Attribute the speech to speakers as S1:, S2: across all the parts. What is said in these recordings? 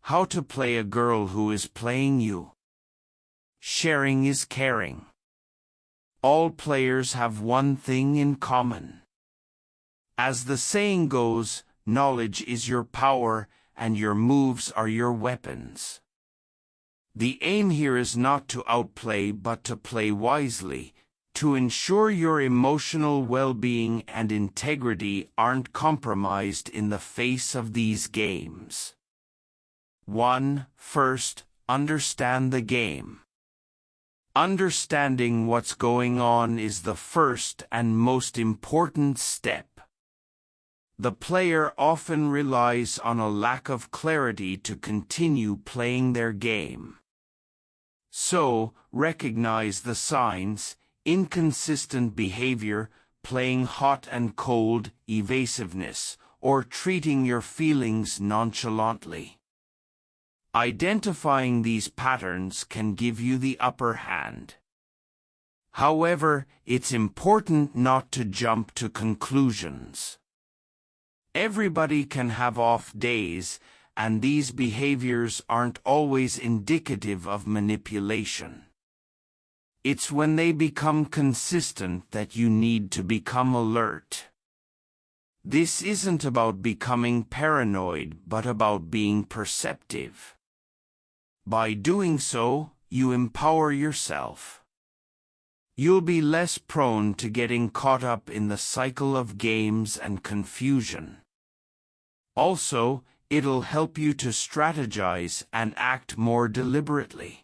S1: How to play a girl who is playing you. Sharing is caring. All players have one thing in common. As the saying goes, knowledge is your power, and your moves are your weapons. The aim here is not to outplay but to play wisely, to ensure your emotional well-being and integrity aren't compromised in the face of these games. 1. First, understand the game. Understanding what's going on is the first and most important step. The player often relies on a lack of clarity to continue playing their game. So, recognize the signs: inconsistent behavior, playing hot and cold, evasiveness, or treating your feelings nonchalantly. Identifying these patterns can give you the upper hand. However, it's important not to jump to conclusions. Everybody can have off days, and these behaviors aren't always indicative of manipulation. It's when they become consistent that you need to become alert. This isn't about becoming paranoid, but about being perceptive. By doing so, you empower yourself. You'll be less prone to getting caught up in the cycle of games and confusion. Also, it'll help you to strategize and act more deliberately.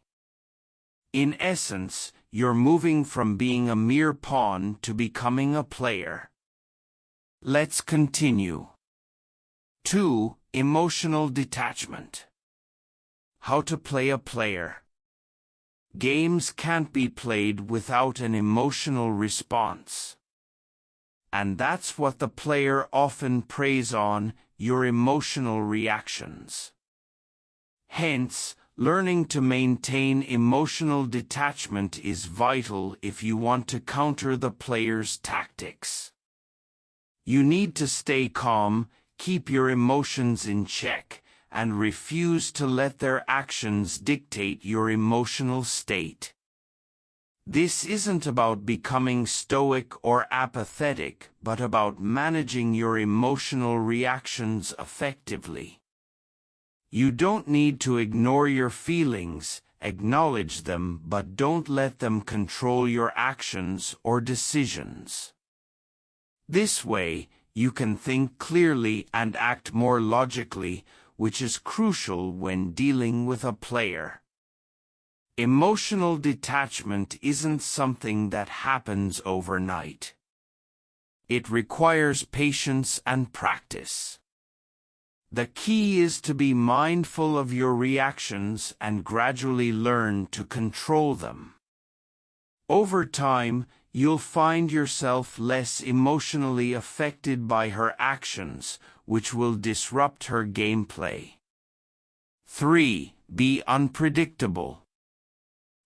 S1: In essence, you're moving from being a mere pawn to becoming a player. Let's continue. 2. Emotional detachment. How to play a player. Games can't be played without an emotional response. And that's what the player often preys on: your emotional reactions. Hence, learning to maintain emotional detachment is vital if you want to counter the player's tactics. You need to stay calm, keep your emotions in check, and refuse to let their actions dictate your emotional state. This isn't about becoming stoic or apathetic, but about managing your emotional reactions effectively. You don't need to ignore your feelings, acknowledge them, but don't let them control your actions or decisions. This way, you can think clearly and act more logically, which is crucial when dealing with a player. Emotional detachment isn't something that happens overnight. It requires patience and practice. The key is to be mindful of your reactions and gradually learn to control them. Over time, you'll find yourself less emotionally affected by her actions, which will disrupt her gameplay. 3. Be unpredictable.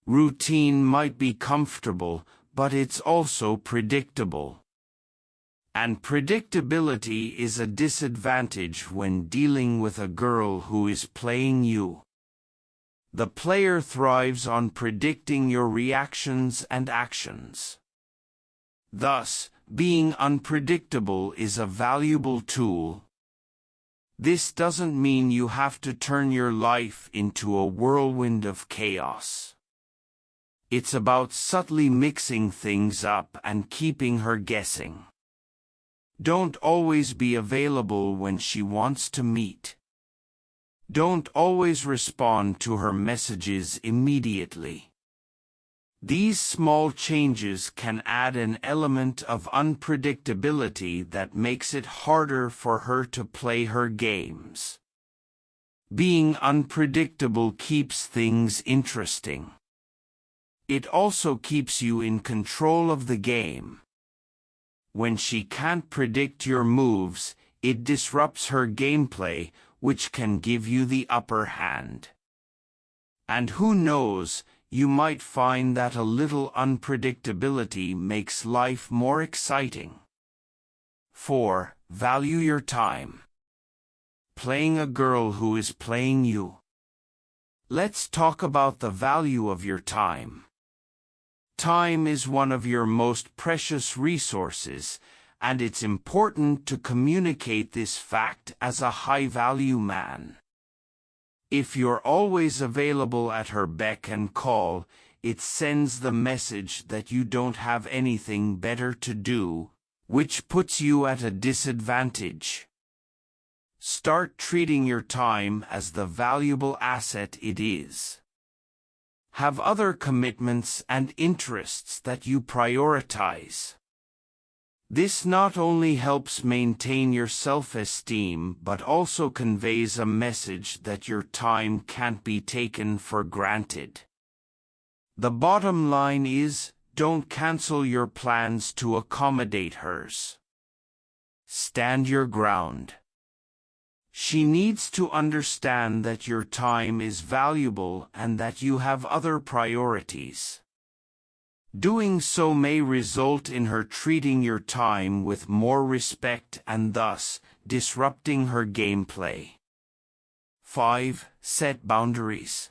S1: Routine might be comfortable, but it's also predictable. And predictability is a disadvantage when dealing with a girl who is playing you. The player thrives on predicting your reactions and actions. Thus, being unpredictable is a valuable tool. This doesn't mean you have to turn your life into a whirlwind of chaos. It's about subtly mixing things up and keeping her guessing. Don't always be available when she wants to meet. Don't always respond to her messages immediately. These small changes can add an element of unpredictability that makes it harder for her to play her games. Being unpredictable keeps things interesting. It also keeps you in control of the game. When she can't predict your moves, it disrupts her gameplay, which can give you the upper hand. And who knows, you might find that a little unpredictability makes life more exciting. 4. Value your time. Playing a girl who is playing you. Let's talk about the value of your time. Time is one of your most precious resources, and it's important to communicate this fact as a high-value man. If you're always available at her beck and call, it sends the message that you don't have anything better to do, which puts you at a disadvantage. Start treating your time as the valuable asset it is. Have other commitments and interests that you prioritize. This not only helps maintain your self-esteem but also conveys a message that your time can't be taken for granted. The bottom line is, don't cancel your plans to accommodate hers. Stand your ground. She needs to understand that your time is valuable and that you have other priorities. Doing so may result in her treating your time with more respect and thus disrupting her gameplay. 5. Set boundaries.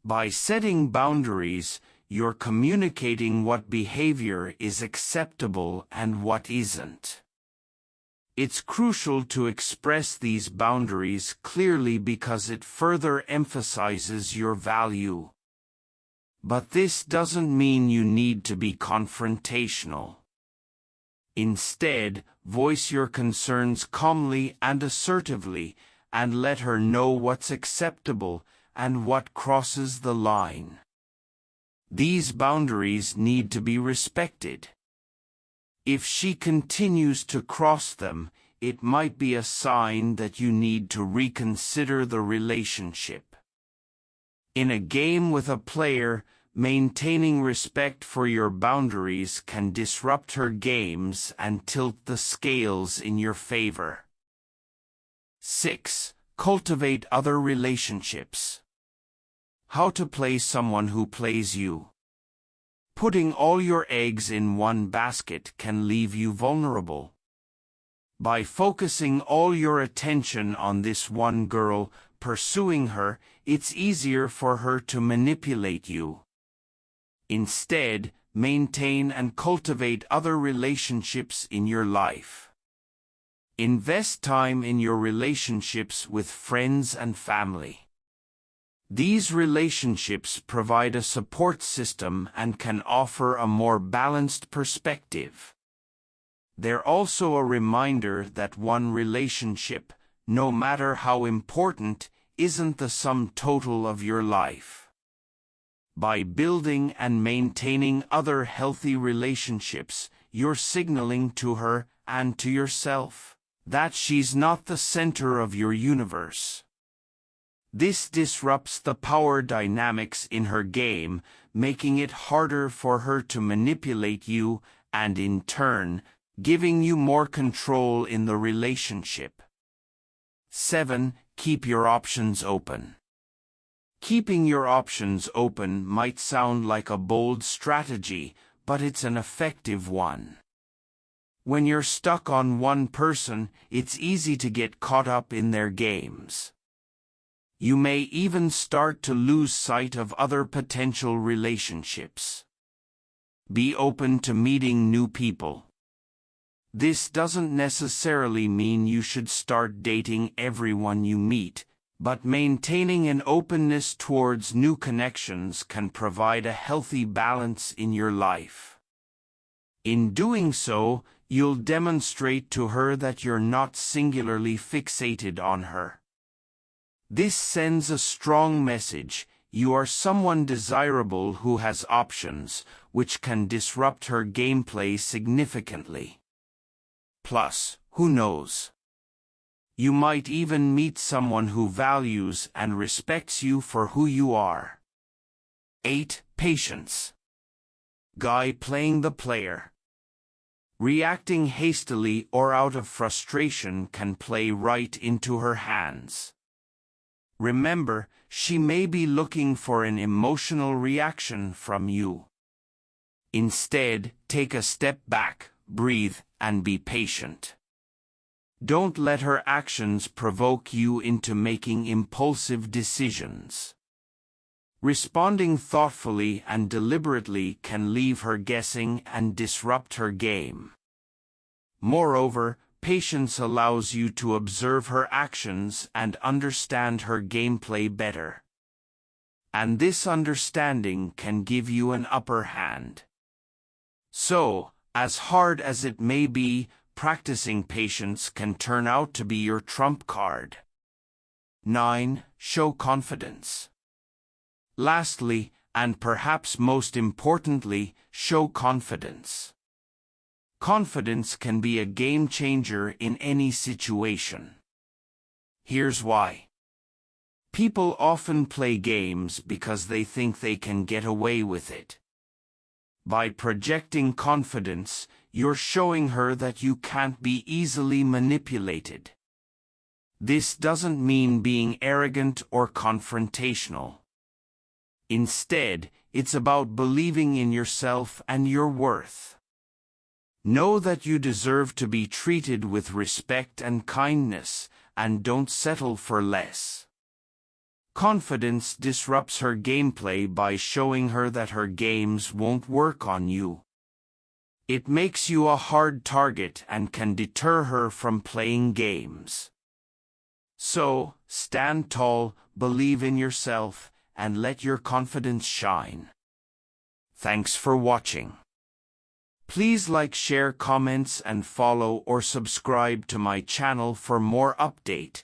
S1: By setting boundaries, you're communicating what behavior is acceptable and what isn't. It's crucial to express these boundaries clearly because it further emphasizes your value. But this doesn't mean you need to be confrontational. Instead, voice your concerns calmly and assertively, and let her know what's acceptable and what crosses the line. These boundaries need to be respected. If she continues to cross them, it might be a sign that you need to reconsider the relationship. In a game with a player, maintaining respect for your boundaries can disrupt her games and tilt the scales in your favor. 6. Cultivate other relationships. How to play someone who plays you. Putting all your eggs in one basket can leave you vulnerable. By focusing all your attention on this one girl, pursuing her, it's easier for her to manipulate you. Instead, maintain and cultivate other relationships in your life. Invest time in your relationships with friends and family. These relationships provide a support system and can offer a more balanced perspective. They're also a reminder that one relationship, no matter how important, isn't the sum total of your life. By building and maintaining other healthy relationships, you're signaling to her and to yourself that she's not the center of your universe. This disrupts the power dynamics in her game, making it harder for her to manipulate you and, in turn, giving you more control in the relationship. 7. Keep your options open. Keeping your options open might sound like a bold strategy, but it's an effective one. When you're stuck on one person, it's easy to get caught up in their games. You may even start to lose sight of other potential relationships. Be open to meeting new people. This doesn't necessarily mean you should start dating everyone you meet, but maintaining an openness towards new connections can provide a healthy balance in your life. In doing so, you'll demonstrate to her that you're not singularly fixated on her. This sends a strong message: you are someone desirable who has options, which can disrupt her gameplay significantly. Plus, who knows? You might even meet someone who values and respects you for who you are. 8. Patience. Guy playing the player. Reacting hastily or out of frustration can play right into her hands. Remember, she may be looking for an emotional reaction from you. Instead, take a step back, breathe, and be patient. Don't let her actions provoke you into making impulsive decisions. Responding thoughtfully and deliberately can leave her guessing and disrupt her game. Moreover, patience allows you to observe her actions and understand her gameplay better. And this understanding can give you an upper hand. So, as hard as it may be, practicing patience can turn out to be your trump card. 9. Show confidence. Lastly, and perhaps most importantly, show confidence. Confidence can be a game changer in any situation. Here's why. People often play games because they think they can get away with it. By projecting confidence, you're showing her that you can't be easily manipulated. This doesn't mean being arrogant or confrontational. Instead, it's about believing in yourself and your worth. Know that you deserve to be treated with respect and kindness, and don't settle for less. Confidence disrupts her gameplay by showing her that her games won't work on you. It makes you a hard target and can deter her from playing games. So, stand tall, believe in yourself, and let your confidence shine. Thanks for watching. Please like, share, comments, and follow or subscribe to my channel for more update.